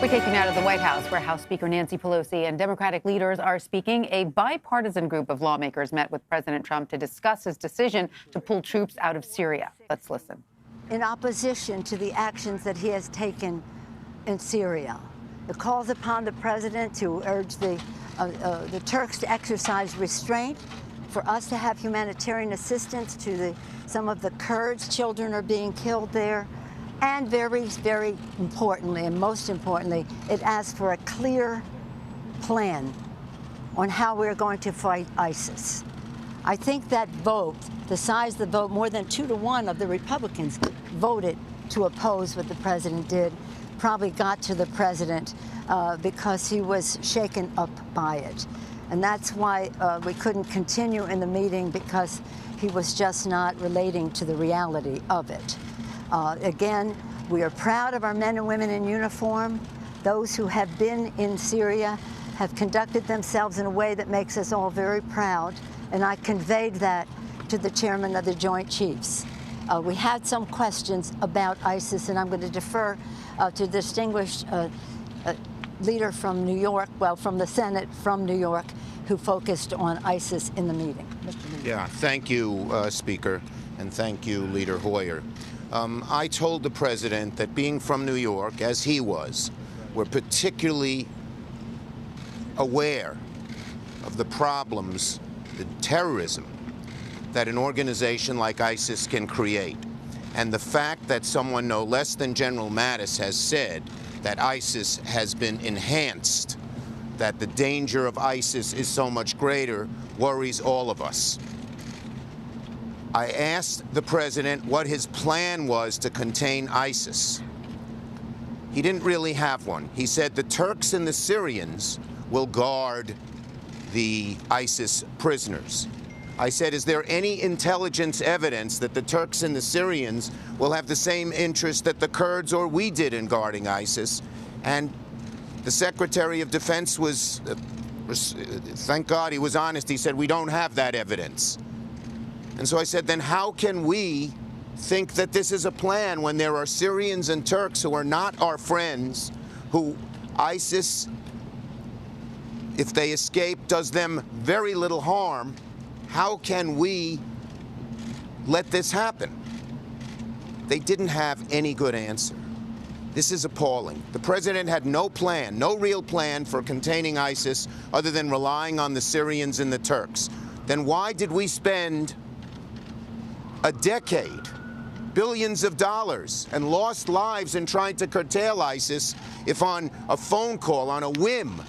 We take you now to the White House, where House Speaker Nancy Pelosi and Democratic leaders are speaking. A bipartisan group of lawmakers met with President Trump to discuss his decision to pull troops out of Syria. Let's listen. In opposition to the actions that he has taken in Syria, it calls upon the president to urge the Turks to exercise restraint, for us to have humanitarian assistance to some of the Kurds. Children are being killed there. And very, very importantly, and most importantly, it asks for a clear plan on how we're going to fight ISIS. I think that vote, the size of the vote, more than 2-1 of the Republicans voted to oppose what the president did, probably got to the president because he was shaken up by it. And that's why we couldn't continue in the meeting, because he was just not relating to the reality of it. Again, we are proud of our men and women in uniform. Those who have been in Syria have conducted themselves in a way that makes us all very proud, and I conveyed that to the chairman of the Joint Chiefs. We had some questions about ISIS, and I'm going to defer to distinguished leader from New York, well, from the Senate from New York, who focused on ISIS in the meeting. Yeah, thank you, Speaker, and thank you, Leader Hoyer. I told the president that, being from New York, as he was, we're particularly aware of the problems, the terrorism that an organization like ISIS can create. And the fact that someone no less than General Mattis has said that ISIS has been enhanced, that the danger of ISIS is so much greater, worries all of us. I asked the president what his plan was to contain ISIS. He didn't really have one. He said the Turks and the Syrians will guard the ISIS prisoners. I said, is there any intelligence evidence that the Turks and the Syrians will have the same interest that the Kurds or we did in guarding ISIS? And the Secretary of Defense was, thank God he was honest, he said, we don't have that evidence. And so I said, then how can we think that this is a plan when there are Syrians and Turks who are not our friends, who ISIS, if they escape, does them very little harm? How can we let this happen? They didn't have any good answer. This is appalling. The president had no plan, no real plan for containing ISIS other than relying on the Syrians and the Turks. Then why did we spend a decade, billions of dollars, and lost lives in trying to curtail ISIS if on a phone call, on a whim,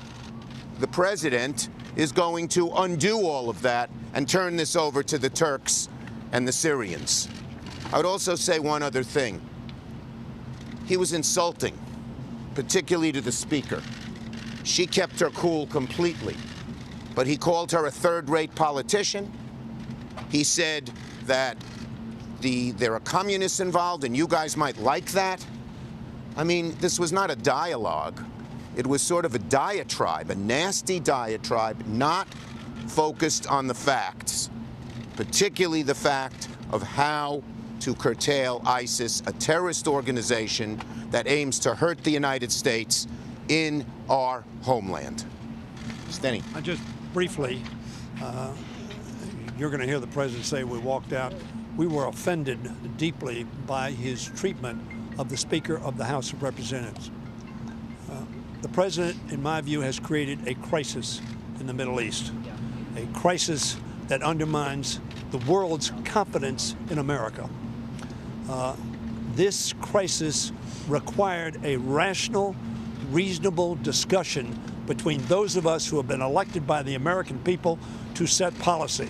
the president is going to undo all of that and turn this over to the Turks and the Syrians? I would also say one other thing. He was insulting, particularly to the Speaker. She kept her cool completely, but he called her a third-rate politician. He said that there are communists involved and you guys might like that. I mean, this was not a dialogue. It was sort of a diatribe, a nasty diatribe, not focused on the facts, particularly the fact of how to curtail ISIS, a terrorist organization that aims to hurt the United States in our homeland. Steny. Just briefly, you're going to hear the president say we walked out. We were offended deeply by his treatment of the Speaker of the House of Representatives. The president, in my view, has created a crisis in the Middle East, a crisis that undermines the world's confidence in America. This crisis required a rational, reasonable discussion between those of us who have been elected by the American people to set policy.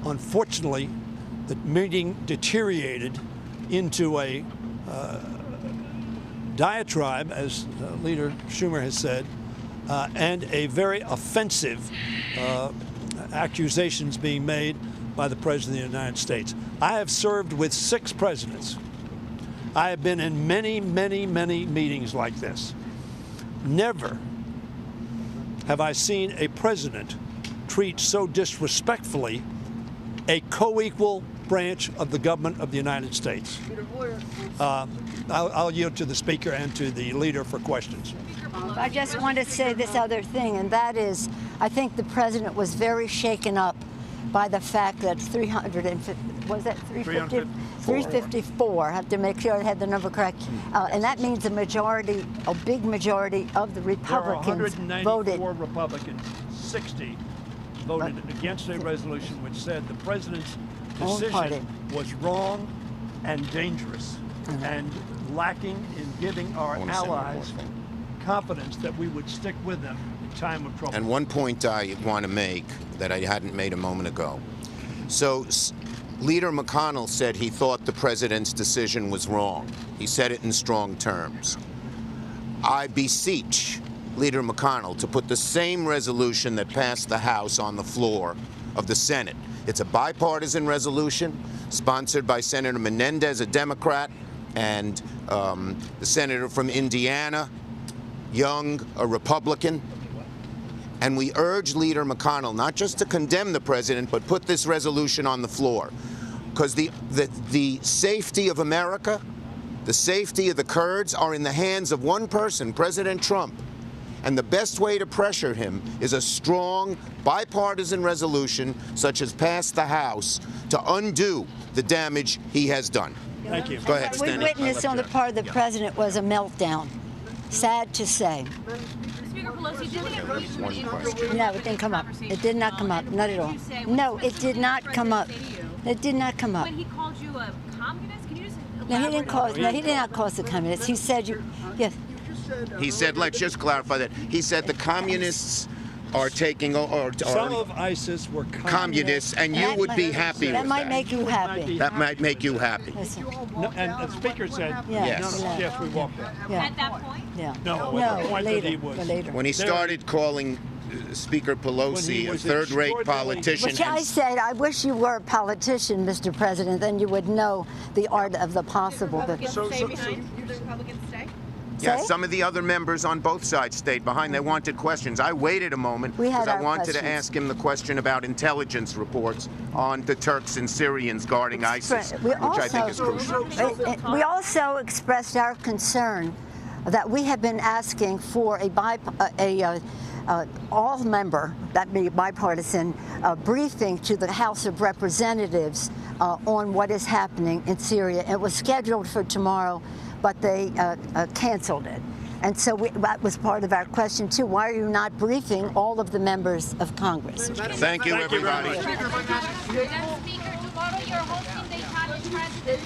Unfortunately, the meeting deteriorated into a diatribe, as Leader Schumer has said, and a very offensive accusations being made by the President of the United States. I have served with 6 presidents. I have been in many, many, many meetings like this. Never have I seen a president treat so disrespectfully a co-equal branch of the government of the United States. I'll yield to the Speaker and to the leader for questions. I just want to say this other thing, and that is, I think the president was very shaken up by the fact that 354. I have to make sure I had the number correct. And that means a big majority of the Republicans voted. 194 Republicans, 60 voted against a resolution which said the president's decision was wrong and dangerous and lacking in giving our allies confidence that we would stick with them in time of trouble. And one point I want to make that I hadn't made a moment ago. So Leader McConnell said he thought the president's decision was wrong. He said it in strong terms. I beseech Leader McConnell to put the same resolution that passed the House on the floor of the Senate. It's a bipartisan resolution sponsored by Senator Menendez, a Democrat, and the senator from Indiana, Young, a Republican. And we urge Leader McConnell not just to condemn the president, but put this resolution on the floor. Because the safety of America, the safety of the Kurds are in the hands of one person, President Trump. And the best way to pressure him is a strong bipartisan resolution such as passed the House to undo the damage he has done. Thank you. Go ahead, What we Steny. witnessed on the part of the president was a meltdown. Sad to say. Speaker Pelosi, did the impeachment No, it didn't come up. It did not come up. Not at all. No, it did not come up. It did not come up. When he called you a communist, can you just No, he didn't call us. No, he did not call us a communist. He said you. Yes. He said, let's just clarify that. He said the communists are taking, Some of ISIS were communists, and you would be happy That with might that. make you happy. That might make you happy. Listen. No, and the Speaker said, Yes. yes, we walked out. Yeah. at that point? Yeah. No, at the point that he later. was- Later. When he started calling Speaker When he Pelosi a was third-rate extraordinarily- politician, Which I said, I wish you were a politician, Mr. President, then you would know the art of the possible. Republicans stay behind? The Republicans stay? yeah, Say? some of the other members on both sides stayed behind. They wanted questions. I waited a moment We had because I our wanted to questions. ask him the question about intelligence reports on the Turks and Syrians guarding ISIS, which I think is crucial. We also expressed our concern that we have been asking for all-member, that be bipartisan, briefing to the House of Representatives on what is happening in Syria. It was scheduled for tomorrow, but they canceled it. And so that was part of our question, too. Why are you not briefing all of the members of Congress? Thank you, everybody. Madam Speaker, tomorrow you're hosting the Italian president.